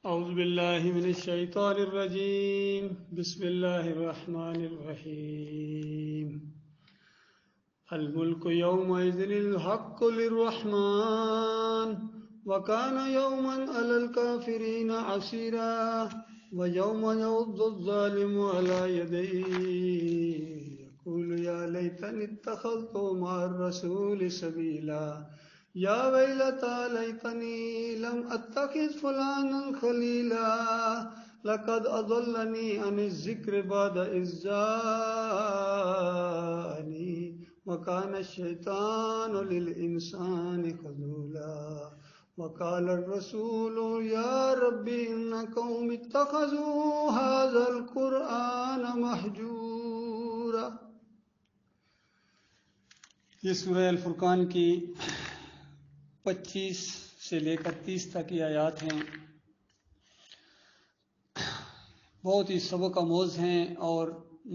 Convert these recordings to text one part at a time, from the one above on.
أعوذ بالله من الشيطان الرجيم بسم الله الرحمن الرحيم الملك يومئذ الحق للرحمن وكان يوما على الكافرين عسيرا ويوم يعض الظالم على يديه يقول يا ليتني اتخذت مع الرسول سبيلا یا ویلتا لیتنی لم اتخذ فلانا خلیلا لقد اضلنی عن الذکر بعد اذ جاءنی وکان الشیطان للانسان خذولا وقال الرسول یا رب ان قوم اتخذوا هذا القرآن مہجورا۔ یہ سورہ الفرقان کی 25 سے لے کر 30 تک کی آیات ہیں، بہت ہی سبق آموز ہیں اور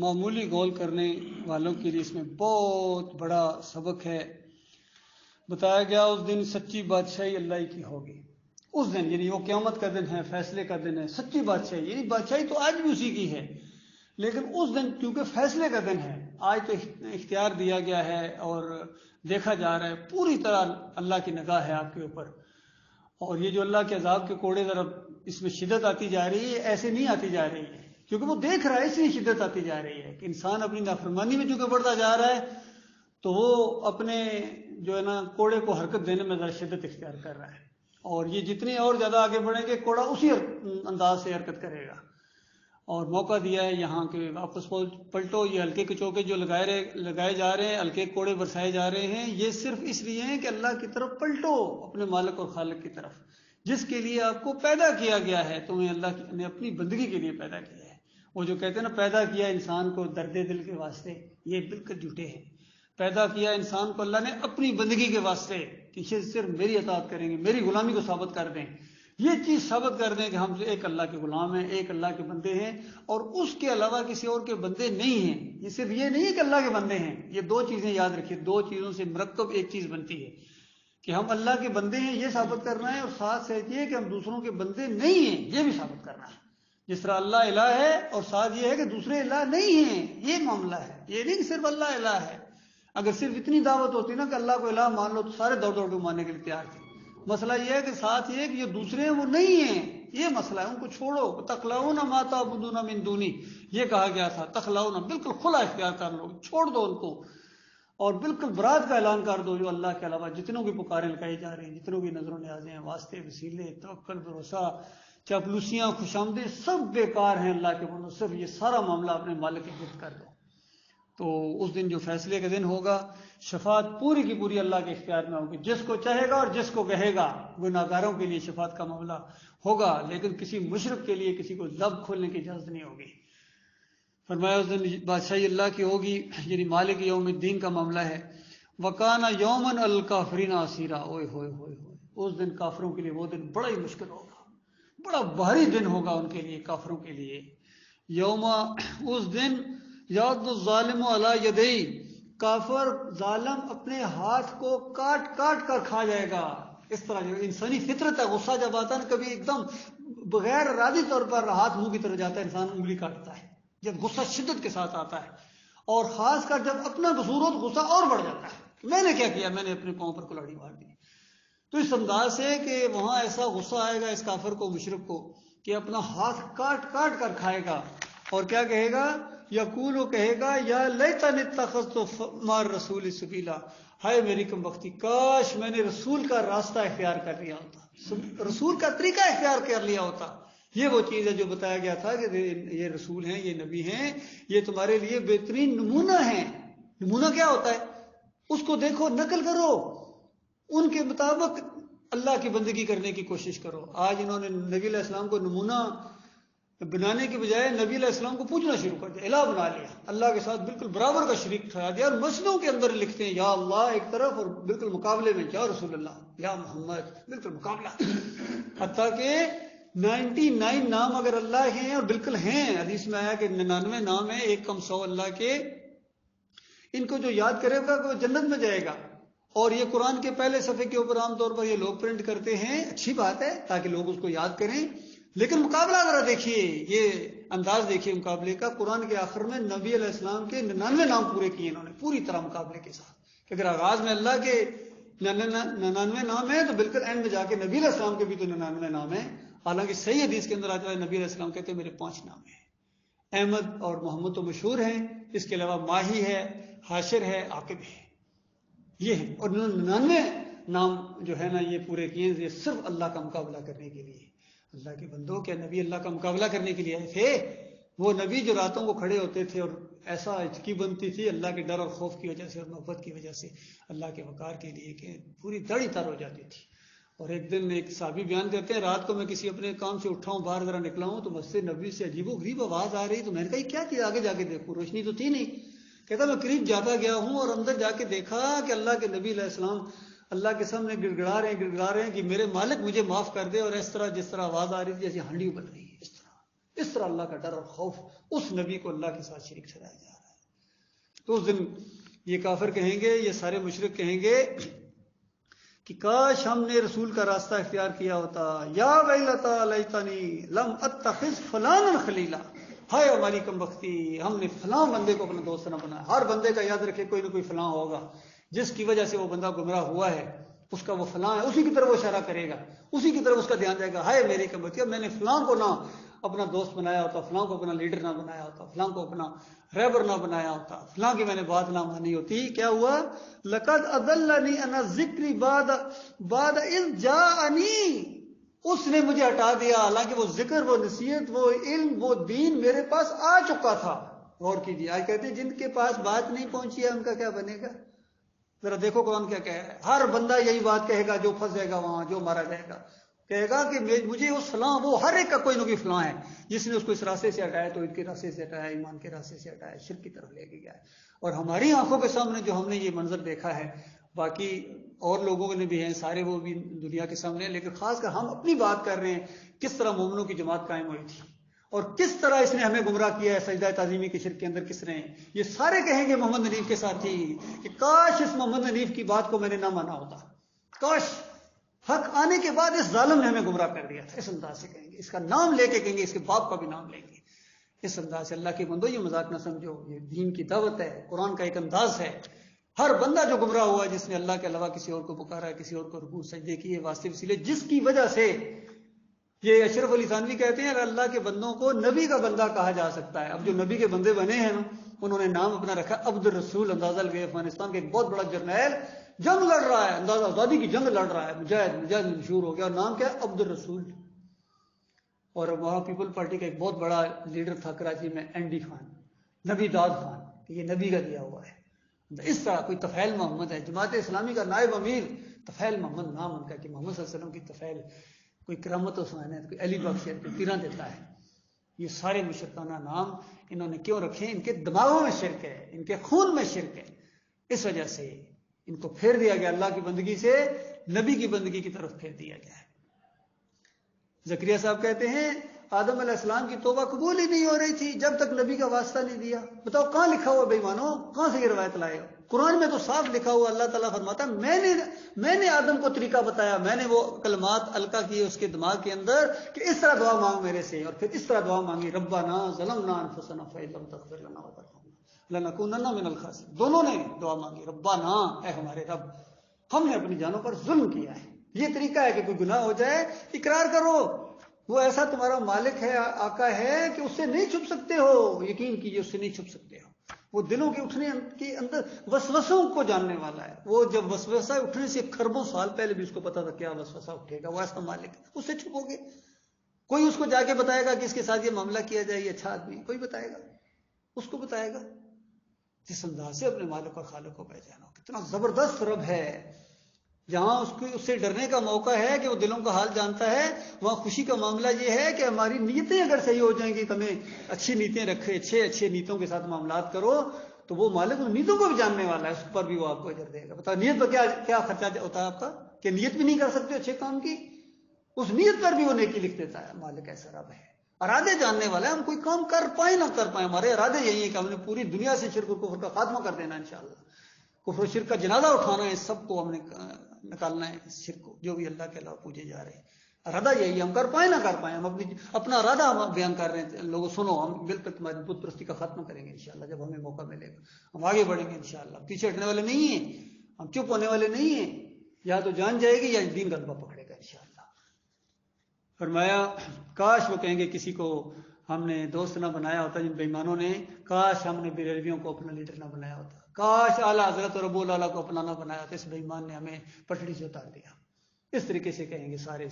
معمولی غور کرنے والوں کے لیے اس میں بہت بڑا سبق ہے۔ بتایا گیا اس دن سچی بادشاہی اللہ کی ہوگی۔ اس دن یعنی وہ قیامت کا دن ہے، فیصلے کا دن ہے۔ سچی بادشاہی یعنی بادشاہی تو آج بھی اسی کی ہے، لیکن اس دن کیونکہ فیصلے کا دن ہے، آج تو اختیار دیا گیا ہے اور دیکھا جا رہا ہے، پوری طرح اللہ کی نگاہ ہے آپ کے اوپر۔ اور یہ جو اللہ کے عذاب کے کوڑے ذرا اس میں شدت آتی جا رہی ہے، ایسے نہیں آتی جا رہی ہے، کیونکہ وہ دیکھ رہا ہے اس لیے شدت آتی جا رہی ہے کہ انسان اپنی نافرمانی میں چونکہ بڑھتا جا رہا ہے تو وہ اپنے جو ہے نا کوڑے کو حرکت دینے میں ذرا شدت اختیار کر رہا ہے، اور یہ جتنی اور زیادہ آگے بڑھیں گے کوڑا اسی انداز سے حرکت کرے گا۔ اور موقع دیا ہے یہاں کہ واپس پلٹو، یہ ہلکے کے چوکے جو لگائے جا رہے ہیں، ہلکے کوڑے برسائے جا رہے ہیں، یہ صرف اس لیے ہیں کہ اللہ کی طرف پلٹو، اپنے مالک اور خالق کی طرف، جس کے لیے آپ کو پیدا کیا گیا ہے۔ تمہیں اللہ نے اپنی بندگی کے لیے پیدا کیا ہے۔ وہ جو کہتے ہیں نا پیدا کیا انسان کو درد دل کے واسطے، یہ بالکل جھوٹے ہیں۔ پیدا کیا انسان کو اللہ نے اپنی بندگی کے واسطے کہ صرف میری اطاعت کریں گے، میری غلامی کو ثابت کر دیں، یہ چیز ثابت کر دیں کہ ہم ایک اللہ کے غلام ہیں، ایک اللہ کے بندے ہیں اور اس کے علاوہ کسی اور کے بندے نہیں ہیں۔ یہ صرف یہ نہیں ہے کہ اللہ کے بندے ہیں، یہ دو چیزیں یاد رکھیے، دو چیزوں سے مرکب ایک چیز بنتی ہے کہ ہم اللہ کے بندے ہیں، یہ ثابت کرنا ہے، اور ساتھ ساتھ یہ کہ ہم دوسروں کے بندے نہیں ہیں، یہ بھی ثابت کرنا ہے۔ جس طرح اللہ الہ ہے اور ساتھ یہ ہے کہ دوسرے الہ نہیں ہیں، یہ معاملہ ہے، یہ نہیں کہ صرف اللہ الہ ہے۔ اگر صرف اتنی دعوت ہوتی نا کہ اللہ کو الہ مان لو تو سارے دوڑ دوڑ کے ماننے کے لیے تیار تھے۔ مسئلہ یہ ہے کہ ساتھ یہ کہ یہ دوسرے ہیں وہ نہیں ہیں، یہ مسئلہ ہے، ان کو چھوڑو۔ تخلعون ما تعبدون من دونی، یہ کہا گیا تھا، تخلعون بالکل کھلا اختیار کر لو، چھوڑ دو ان کو، اور بالکل برات کا اعلان کر دو جو اللہ کے علاوہ جتنوں کی پکاریں لگائی جا رہی ہیں، جتنوں کی نظر و نیازیں ہیں، واسطے، وسیلے، توکل، بھروسہ، چاپلوسیاں، خوشامدیں، سب بیکار ہیں اللہ کے بندوں، صرف یہ سارا معاملہ اپنے مالک کے گرد کر دو۔ تو اس دن جو فیصلے کا دن ہوگا، شفاعت پوری کی پوری اللہ کے اختیار میں ہوگی، جس کو چاہے گا اور جس کو کہے گا۔ گناہگاروں کے لیے شفاعت کا معاملہ ہوگا، لیکن کسی مشرک کے لیے کسی کو لب کھولنے کی اجازت نہیں ہوگی۔ فرمایا اس دن بادشاہی اللہ کی ہوگی، یعنی مالک یوم الدین کا معاملہ ہے۔ وَكَانَ يَوْمًا عَلَى الْكَافِرِينَ عَسِيرًا، اوئے ہوئے ہوئے ہوئے، اس دن کافروں کے لیے وہ دن بڑا ہی مشکل ہوگا، بڑا بھاری دن ہوگا ان کے لیے، کافروں کے لیے۔ یوم، اس دن یعض الظالم علی یدیہ، کافر ظالم اپنے ہاتھ کو کاٹ کاٹ کر کھا جائے گا۔ اس طرح جو انسانی فطرت ہے، غصہ جب آتا ہے نا کبھی ایک دم بغیر ارادی طور پر ہاتھ منہ کی طرف جاتا ہے، انسان انگلی کاٹتا ہے جب غصہ شدت کے ساتھ آتا ہے، اور خاص کر جب اپنا قصور ہو تو غصہ اور بڑھ جاتا ہے کہ میں نے کیا کیا، میں نے اپنے پاؤں پر کلاڑی مار دی۔ تو اس انداز سے کہ وہاں ایسا غصہ آئے گا اس کافر کو، مشرک کو، کہ اپنا ہاتھ کاٹ کاٹ کر کھائے گا، اور کیا کہے گا، یقول، وہ کہے گا، یا لیتنی اتخذت مع الرسول سبیلا، ہائے میری کم بختی، کاش میں نے رسول کا راستہ اختیار کر لیا ہوتا، رسول کا طریقہ اختیار کر لیا ہوتا۔ یہ وہ چیز ہے جو بتایا گیا تھا کہ یہ رسول ہیں، یہ نبی ہیں، یہ تمہارے لیے بہترین نمونہ ہیں۔ نمونہ کیا ہوتا ہے؟ اس کو دیکھو، نقل کرو، ان کے مطابق اللہ کی بندگی کرنے کی کوشش کرو۔ آج انہوں نے نبی علیہ السلام کو نمونہ بنانے کے بجائے نبی علیہ السلام کو پوچھنا شروع کر دیا، الہ بنا لیا، اللہ کے ساتھ بالکل برابر کا شریک ٹھہرا دیا، اور مسجدوں کے اندر لکھتے ہیں یا اللہ ایک طرف اور بالکل مقابلے میں یا رسول اللہ، یا محمد، بالکل مقابلہ۔ حتیٰ کہ 99 نام اگر اللہ کے ہیں، اور بالکل ہیں، حدیث میں آیا کہ 99 نام ہیں، ایک کم 100 اللہ کے، ان کو جو یاد کرے گا وہ جنت میں جائے گا۔ اور یہ قرآن کے پہلے صفحے کے اوپر عام طور پر یہ لوگ پرنٹ کرتے ہیں، اچھی بات ہے تاکہ لوگ اس کو یاد کریں، لیکن مقابلہ ذرا دیکھیے، یہ انداز دیکھیے مقابلے کا. قرآن کے آخر میں نبی علیہ السلام کے 99 نام پورے کیے انہوں نے پوری طرح مقابلے کے ساتھ. کہ اگر آغاز میں اللہ کے 99 نام ہیں تو بالکل اینڈ میں جا کے نبی علیہ السلام کے بھی تو 99 نام ہیں. حالانکہ صحیح حدیث کے اندر آتا ہے نبی علیہ السلام کہتے ہیں میرے 5 نام ہیں. احمد اور محمد تو مشہور ہیں، اس کے علاوہ ماہی ہے، حاشر ہے، عاقب ہے، یہ ہے. اور 99 نام جو ہے نا یہ پورے کیے، یہ صرف اللہ کا مقابلہ کرنے کے لیے. اللہ کے بندوں، کیا نبی اللہ کا مقابلہ کرنے کے لیے آئے تھے؟ وہ نبی جو راتوں کو کھڑے ہوتے تھے اور ایسا ہچکی بنتی تھی اللہ کے ڈر اور خوف کی وجہ سے اور محبت کی وجہ سے اللہ کے وقار کے لیے کہ پوری دڑی تر ہو جاتی تھی. اور ایک دن ایک صحابی بیان کرتے ہیں رات کو میں کسی اپنے کام سے اٹھا ہوں، باہر ذرا نکلا ہوں تو مسجد نبوی سے عجیب و غریب آواز آ رہی. تو میں نے کہا یہ کیا چیز، آگے جا کے دیکھوں، روشنی تو تھی نہیں. کہتا میں قریب جاتا گیا ہوں اور اندر جا کے دیکھا کہ اللہ کے نبی علیہ السلام اللہ کے سامنے گڑ گڑا رہے ہیں کہ میرے مالک مجھے معاف کر دے. اور اس طرح جس طرح آواز آ رہی تھی جیسے ہانڈی ابل رہی ہے، اس طرح اللہ کا ڈر اور خوف اس نبی کو اللہ کے ساتھ شریک ٹھہرایا جا رہا ہے. تو اس دن یہ کافر کہیں گے، یہ سارے مشرک کہیں گے کہ کاش ہم نے رسول کا راستہ اختیار کیا ہوتا. یا ویلتا لیتنی لم اتخذ فلانا خلیلا، ہائے ہماری کم بختی، ہم نے فلاں بندے کو اپنا دوست نہ بنایا. ہر بندے کا یاد رکھے کوئی نہ کوئی فلاں ہوگا جس کی وجہ سے وہ بندہ گمراہ ہوا ہے، اس کا وہ فلاں ہے، اسی کی طرف وہ اشارہ کرے گا، اسی کی طرف اس کا دھیان جائے گا. ہائے میری کم بختی، میں نے فلاں کو نہ اپنا دوست بنایا ہوتا، فلاں کو اپنا لیڈر نہ بنایا ہوتا، فلاں کو اپنا رہبر نہ بنایا ہوتا، فلاں کی میں نے بات نہ مانی ہوتی. کیا ہوا؟ لقد اضلنی عن الذکر بعد اذ جاءنی، اس نے مجھے ہٹا دیا حالانکہ وہ ذکر، وہ نصیحت، وہ علم، وہ دین میرے پاس آ چکا تھا. غور کیجیے، آج کہتے ہیں جن کے پاس بات نہیں پہنچی ہے ان کا کیا بنے گا. ذرا دیکھو قرآن کیا کہہ رہا ہے. ہر بندہ یہی بات کہے گا جو پھنس جائے گا وہاں، جو مارا جائے گا، کہے گا کہ مجھے اس فلاں، وہ ہر ایک کا کوئی نہ کوئی فلاں ہے جس نے اس کو اس راستے سے ہٹایا، تو کے راستے سے ہٹایا، ایمان کے راستے سے ہٹایا، شرک کی طرف لے کے گیا ہے. اور ہماری آنکھوں کے سامنے جو ہم نے یہ منظر دیکھا ہے، باقی اور لوگوں نے بھی ہیں سارے، وہ بھی دنیا کے سامنے، لیکن خاص کر ہم اپنی بات کر رہے ہیں کس طرح مومنوں کی جماعت قائم ہوئی تھی اور کس طرح اس نے ہمیں گمراہ کیا ہے سجدہ تعظیمی کے شرک کے اندر. کس نے؟ یہ سارے کہیں گے محمد حنیف کے ساتھی کہ کاش اس محمد حنیف کی بات کو میں نے نہ مانا ہوتا، کاش حق آنے کے بعد اس ظالم نے ہمیں گمراہ کر دیا تھا. اس انداز سے کہیں گے، اس کا نام لے کے کہیں گے، اس کے باپ کا بھی نام لیں گے. اس انداز سے اللہ کے بندو یہ مذاق نہ سمجھو، یہ دین کی دعوت ہے، قرآن کا ایک انداز ہے. ہر بندہ جو گمراہ ہوا ہے جس نے اللہ کے علاوہ کسی اور کو پکارا ہے، کسی اور کو رکوع سجدے کیے واسطے وسیلے، جس کی وجہ سے یہ اشرف علی تھانوی کہتے ہیں اللہ کے بندوں کو نبی کا بندہ کہا جا سکتا ہے. اب جو نبی کے بندے بنے ہیں نا، انہوں نے نام اپنا رکھا عبد الرسول. اندازہ لگے افغانستان کے ایک بہت بڑا جرنیل جنگ لڑ رہا ہے، اندازہ آزادی کی جنگ لڑ رہا ہے، مجاہد مشہور ہو گیا، اور نام کیا ہے؟ عبد الرسول. اور وہاں پیپل پارٹی کا ایک بہت بڑا لیڈر تھا کراچی میں، این ڈی خان، نبی داد خان، کہ یہ نبی کا دیا ہوا ہے. اس طرح کوئی طفیل محمد ہے، جماعت اسلامی کا نائب امیر طفیل محمد نام ان کا، کہ محمد صلی اللہ علیہ وسلم کی طفیل، کوئی کرامت عثمان ہے، کوئی علی بخش ہے، کوئی پیراں دیتا ہے. یہ سارے مشرکانہ نام انہوں نے کیوں رکھے؟ ان کے دماغوں میں شرک ہے، ان کے خون میں شرک ہے. اس وجہ سے ان کو پھیر دیا گیا، اللہ کی بندگی سے نبی کی بندگی کی طرف پھیر دیا گیا ہے. زکریا صاحب کہتے ہیں آدم علیہ السلام کی توبہ قبول ہی نہیں ہو رہی تھی جب تک نبی کا واسطہ نہیں دیا. بتاؤ کہاں لکھا ہوا بے ایمانو، کہاں سے یہ روایت لائے ہو؟ قرآن میں تو صاف لکھا ہوا، اللہ تعالیٰ فرماتا میں نے آدم کو طریقہ بتایا، میں نے وہ کلمات القا کیے اس کے دماغ کے اندر کہ اس طرح دعا مانگ میرے سے، اور پھر اس طرح دعا مانگی ربنا ظلمنا انفسنا فإن لم تغفر لنا وترحمنا لنکونن من الخاسرین. دونوں نے دعا مانگی، ربنا اے ہمارے رب، ہم نے اپنی جانوں پر ظلم کیا ہے. یہ طریقہ ہے کہ کوئی گناہ ہو جائے اقرار کرو، وہ ایسا تمہارا مالک ہے، آقا ہے کہ اس سے نہیں چھپ سکتے ہو. یقین کیجئے اس سے نہیں چھپ سکتے ہو. وہ دلوں کے اٹھنے کے اندر وسوسوں کو جاننے والا ہے. وہ جب وسوسہ اٹھنے سے کھربوں سال پہلے بھی اس کو پتا تھا کیا وسوسہ اٹھے گا. وہ ایسا مالک ہے، اس سے چھپو گے؟ کوئی اس کو جا کے بتائے گا کہ اس کے ساتھ یہ معاملہ کیا جائے، یہ اچھا آدمی، کوئی بتائے گا؟ اس کو بتائے گا؟ جس انداز سے اپنے مالک اور خالق کو پہچانو. کتنا زبردست رب ہے. جہاں اس سے ڈرنے کا موقع ہے کہ وہ دلوں کا حال جانتا ہے، وہاں خوشی کا معاملہ یہ ہے کہ ہماری نیتیں اگر صحیح ہو جائیں گی، تمہیں اچھی نیتیں رکھے، اچھے نیتوں کے ساتھ معاملات کرو، تو وہ مالک ان نیتوں کو بھی جاننے والا ہے، اس پر بھی وہ آپ کو اجر دے گا. بتاؤ نیت پر کیا خرچہ ہوتا ہے آپ کا، کہ نیت بھی نہیں کر سکتے اچھے کام کی، اس نیت پر بھی وہ نیکی لکھ دیتا ہے. مالک ایسا رب ہے، ارادے جاننے والا ہے. ہم کوئی کام کر پائیں نہ کر پائیں، ہمارے ارادے یہی ہیں کہ ہم نے پوری دنیا سے شرک و کفر کا خاتمہ کر دینا انشاءاللہ. کفر و شرک کا جنازہ اٹھانا ہے، سب کو ہم نے نکالنا ہے اس شرک کو، جو بھی اللہ کے علاوہ پوجے جا رہے ہیں. ارادہ یہی، ہم کر پائیں نہ کر پائیں، ہم اپنا ارادہ ہم بیان کر رہے ہیں، لوگوں سنو، ہم بالکل تمہاری بت پرستی کا خاتمہ کریں گے انشاءاللہ جب ہمیں موقع ملے گا، ہم آگے بڑھیں گے انشاءاللہ، پیچھے ہٹنے والے نہیں ہیں، ہم چپ ہونے والے نہیں ہیں، یا تو جان جائے گی یا دین کا دبا پکڑے گا انشاءاللہ۔ فرمایا کاش وہ کہیں گے کسی کو ہم نے دوست نہ بنایا ہوتا جن بے ایمانوں نے، کاش ہم نے بریلویوں کو اپنا لیڈر نہ بنایا ہوتا، کاش اعلیٰ حضرت رب العلیٰ کو اپنا نہ بنایا ہوتا، اس بے ایمان نے ہمیں پٹڑی سے اتار دیا۔ اس طریقے سے کہیں گے سارے،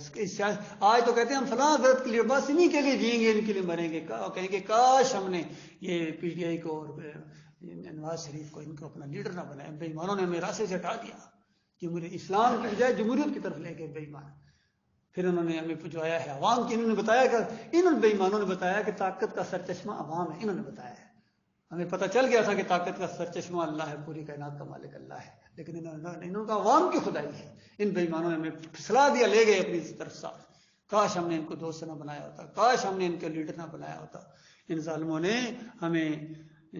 آج تو کہتے ہیں ہم فلاں حضرت کے لیے، بس انہیں کے لیے جئیں گے، ان کے لیے مریں گے، کہیں گے کاش ہم نے یہ پی ٹی آئی کو اور نواز شریف کو ان کو اپنا لیڈر نہ بنایا، بے ایمانوں نے ہمیں راستے سے ہٹا دیا، اسلام کی بجائے جمہوریت کی طرف لے گئے بے ایمان۔ پھر انہوں نے ہمیں پہنچایا ہے عوام کی، انہوں نے بتایا کہ انہوں بے ایمانوں نے بتایا کہ طاقت کا سرچشمہ عوام ہے، انہوں نے بتایا ہے، ہمیں پتہ چل گیا تھا کہ طاقت کا سرچشمہ اللہ ہے، پوری کائنات کا مالک اللہ ہے، لیکن انہوں کا عوام کی خدائی ہے، ان بے ایمانوں نے ہمیں پھسلا دیا، لے گئے اپنی طرف سے۔ کاش ہم نے ان کو دوست نہ بنایا ہوتا، کاش ہم نے ان کے لیڈر نہ بنایا ہوتا، ان ظالموں نے ہمیں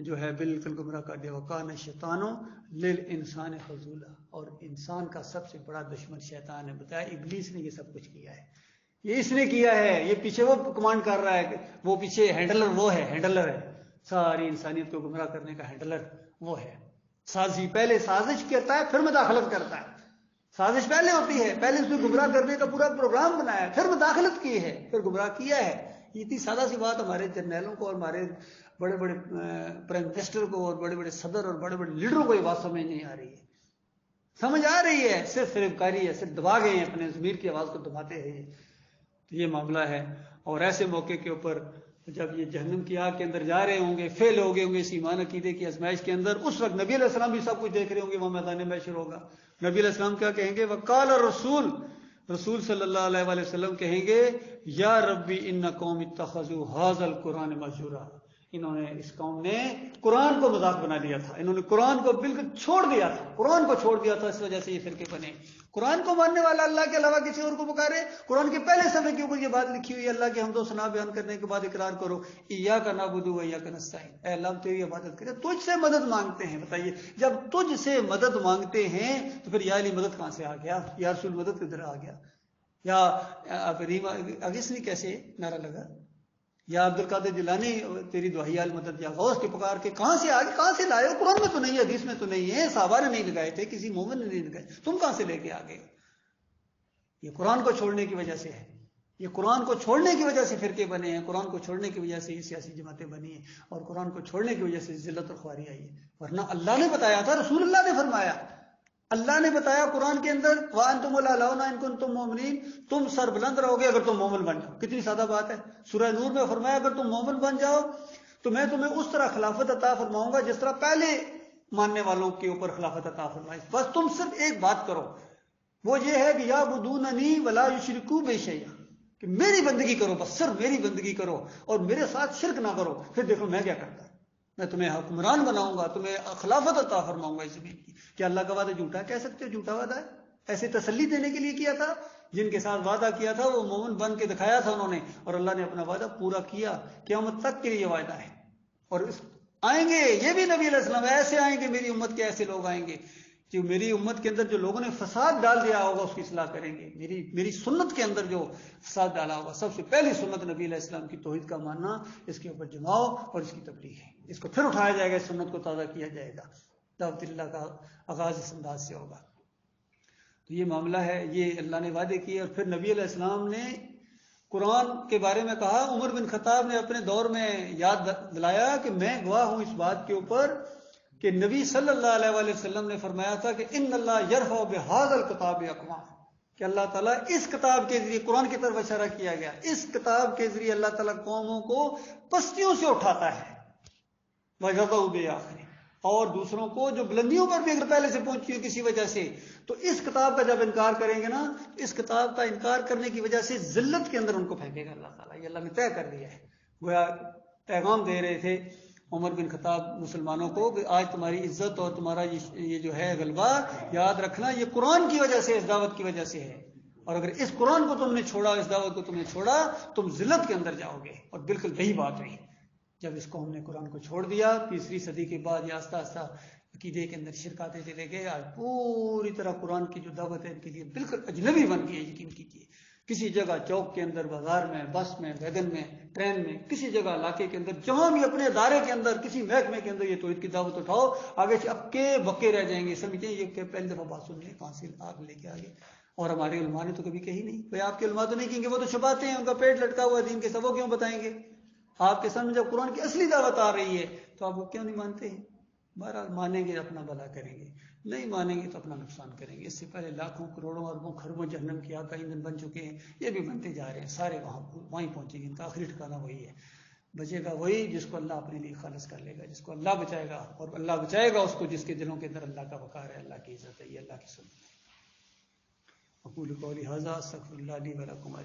جو ہے بالکل گمراہ کر دیا۔ وَقَانَ الشَّيْطَانُ لِلْإِنسَانِ خَذُولًا، اور انسان کا سب سے بڑا دشمن شیطان ہے، بتایا ابلیس نے یہ سب کچھ کیا ہے، یہ اس نے کیا ہے، یہ پیچھے وہ کمانڈ کر رہا ہے، وہ پیچھے ہینڈلر وہ ہے، ہینڈلر ہے، ساری انسانیت کو گمراہ کرنے کا ہینڈلر وہ ہے، سازی، پہلے سازش کرتا ہے پھر مداخلت کرتا ہے، سازش پہلے ہوتی ہے، پہلے اس کو گمراہ کرنے کا پورا پروگرام بنایا ہے، پھر مداخلت کی ہے، پھر گمراہ کیا ہے۔ یہ اتنی سادہ سی بات ہمارے جرنیلوں کو اور ہمارے بڑے بڑے پرائم منسٹر کو اور بڑے بڑے صدر اور بڑے بڑے لیڈروں کو یہ بات سمجھ نہیں آ رہی ہے، سمجھ آ رہی ہے، صرف فریبکاری ہے، صرف دبا گئے ہیں، اپنے ضمیر کی آواز کو دباتے ہیں، تو یہ معاملہ ہے۔ اور ایسے موقع کے اوپر جب یہ جہنم کی آگ کے اندر جا رہے ہوں گے، فیل ہو گئے ہوں گے اس ایمان عقیدے کی آزمائش کے اندر، اس وقت نبی علیہ السلام بھی سب کچھ دیکھ رہے ہوں گے، وہاں میدان محشر ہوگا، نبی علیہ السلام کیا کہیں گے؟ وقال الرسول، رسول صلی اللہ علیہ وآلہ وسلم کہیں گے یا ربی ان قوم اتخذوا ھذا القرآن مہجورا، انہوں نے، اس قوم نے قرآن کو مذاق بنا دیا تھا، انہوں نے قرآن کو بالکل چھوڑ دیا تھا، قرآن کو چھوڑ دیا تھا، اس وجہ سے یہ فرقے بنے۔ قرآن کو ماننے والا اللہ کے علاوہ کسی اور کو پکارے، قرآن کے پہلے صفحے کے اوپر یہ بات لکھی ہوئی ہے، اللہ کے حمد و ثنا بیان کرنے کے بعد اقرار کرو ایاک نعبد و ایاک نستعین، اے اللہ ہم تیری عبادت کریں، تجھ سے مدد مانگتے ہیں۔ بتائیے جب تجھ سے مدد مانگتے ہیں تو پھر یا علی مدد کہاں سے آ گیا، یا رسول مدد کدھر آ گیا، یا اگسنی کیسے نعرہ لگا، یا عبد القادر جیلانی تیری دعائیال مدد، یا غوث کے پکار کے کہاں سے آگے، کہاں سے لائے ہو؟ قرآن میں تو نہیں ہے، حدیث میں تو نہیں ہے، صحابہ نے نہیں لگائے تھے، کسی مومن نے نہیں لگائے، تم کہاں سے لے کے آگے؟ یہ قرآن کو چھوڑنے کی وجہ سے ہے، یہ قرآن کو چھوڑنے کی وجہ سے فرقے بنے ہیں، قرآن کو چھوڑنے کی وجہ سے یہ سیاسی جماعتیں بنی ہیں، اور قرآن کو چھوڑنے کی وجہ سے ذلت اور خواری آئی ہے، ورنہ اللہ نے بتایا تھا، رسول اللہ نے فرمایا، اللہ نے بتایا قرآن کے اندر وَأَنْتُمُ الْأَعْلَوْنَ إِن كُنتُم مُؤْمِنِينَ، تم سر بلند رہو گے اگر تم مومن بن جاؤ۔ کتنی سادہ بات ہے، سورہ نور میں فرمایا اگر تم مومن بن جاؤ تو میں تمہیں اس طرح خلافت عطا فرماؤں گا جس طرح پہلے ماننے والوں کے اوپر خلافت عطا فرمائی، بس تم صرف ایک بات کرو، وہ یہ ہے کہ یعبدوننی ولا یشرکوا بی شیئا، کہ میری بندگی کرو، بس صرف میری بندگی کرو اور میرے ساتھ شرک نہ کرو، پھر دیکھو میں کیا کرتا ہوں، میں تمہیں حکمران بناؤں گا، تمہیں خلافت عطا فرماؤں گا اس زمین کی۔ کیا اللہ کا وعدہ جھوٹا کہہ سکتے ہو؟ جھوٹا وعدہ ہے، ایسے تسلی دینے کے لیے کیا تھا، جن کے ساتھ وعدہ کیا تھا وہ مومن بن کے دکھایا تھا انہوں نے، اور اللہ نے اپنا وعدہ پورا کیا، قیامت تک کے لیے یہ وعدہ ہے۔ اور آئیں گے یہ بھی نبی علیہ السلام ایسے آئیں گے، میری امت کے ایسے لوگ آئیں گے جو میری امت کے اندر جو لوگوں نے فساد ڈال دیا ہوگا اس کی اصلاح کریں گے، میری سنت کے اندر جو فساد ڈالا ہوگا، سب سے پہلی سنت نبی علیہ السلام کی توحید کا ماننا، اس کے اوپر جماؤ اور اس کی تبلیغ ہے، اس کو پھر اٹھایا جائے گا، اس سنت کو تازہ کیا جائے گا، دعوت اللہ کا آغاز اس انداز سے ہوگا۔ تو یہ معاملہ ہے، یہ اللہ نے وعدے کیے۔ اور پھر نبی علیہ السلام نے قرآن کے بارے میں کہا، عمر بن خطاب نے اپنے دور میں یاد دلایا کہ میں گواہ ہوں اس بات کے اوپر کہ نبی صلی اللہ علیہ وآلہ وسلم نے فرمایا تھا کہ ان اللہ یرفع بہذا الکتاب اقوام، کہ اللہ تعالیٰ اس کتاب کے ذریعے، قرآن کی طرف اشارہ کیا گیا، اس کتاب کے ذریعے اللہ تعالیٰ قوموں کو پستیوں سے اٹھاتا ہے، وَيَضَعُ بِآخِرِهِ، اور دوسروں کو جو بلندیوں پر بھی اگر پہلے سے پہنچی ہو کسی وجہ سے، تو اس کتاب کا جب انکار کریں گے نا، اس کتاب کا انکار کرنے کی وجہ سے ذلت کے اندر ان کو پھینکے گا اللہ تعالیٰ، یہ اللہ نے طے کر دیا ہے۔ گویا پیغام دے رہے تھے عمر بن خطاب مسلمانوں کو کہ آج تمہاری عزت اور تمہارا یہ جو ہے غلبہ، یاد رکھنا یہ قرآن کی وجہ سے، اس دعوت کی وجہ سے ہے، اور اگر اس قرآن کو تم نے چھوڑا، اس دعوت کو تم نے چھوڑا، تم ذلت کے اندر جاؤ گے۔ اور بالکل یہی بات ہوئی جب اس قوم نے قرآن کو چھوڑ دیا، تیسری صدی کے بعد یہ آہستہ آہستہ عقیدے کے اندر شرک آتے چلے گئے، آج پوری طرح قرآن کی جو دعوت ہے ان کے لیے بالکل اجنبی بن گئی ہے، یقین کیجیے۔ کسی جگہ چوک کے اندر، بازار میں، بس میں، ویگن میں، ٹرین میں، کسی جگہ علاقے کے اندر، جہاں بھی اپنے ادارے کے اندر، کسی محکمے کے اندر یہ توحید کی دعوت اٹھاؤ، آگے سے اکے بکے رہ جائیں گے، سمجھیں یہ کہ پہلی دفعہ بات سن لیں کہاں سے آپ لے کے آگے. اور ہمارے علماء نے تو کبھی کہی نہیں. بھائی آپ کے علماء تو نہیں کہیں گے، وہ تو چھپاتے ہیں، ان کا پیٹ لٹکا ہوا ہے دین کے، سب وہ کیوں بتائیں گے؟ آپ کے سامنے جب قرآن کی اصلی دعوت آ رہی ہے تو آپ وہ کیوں نہیں مانتے ہیں؟ بہرحال مانیں گے اپنا بھلا کریں گے، نہیں مانیں گے تو اپنا نقصان کریں گے. اس سے پہلے لاکھوں کروڑوں اربوں خربوں جہنم کی آگ کا ایندھن بن چکے ہیں، یہ بھی بنتے جا رہے ہیں، سارے وہیں پہنچیں گے. ان کا آخری ٹھکانہ وہی ہے. بچے گا وہی جس کو اللہ اپنے لیے خالص کر لے گا، جس کو اللہ بچائے گا، اور اللہ بچائے گا اس کو جس کے دلوں کے اندر اللہ کا وقار ہے، اللہ کی عزت ہے. یہ اللہ کی سنت ہے. اقول قولی ھذا استغفر اللہ لی ولکم.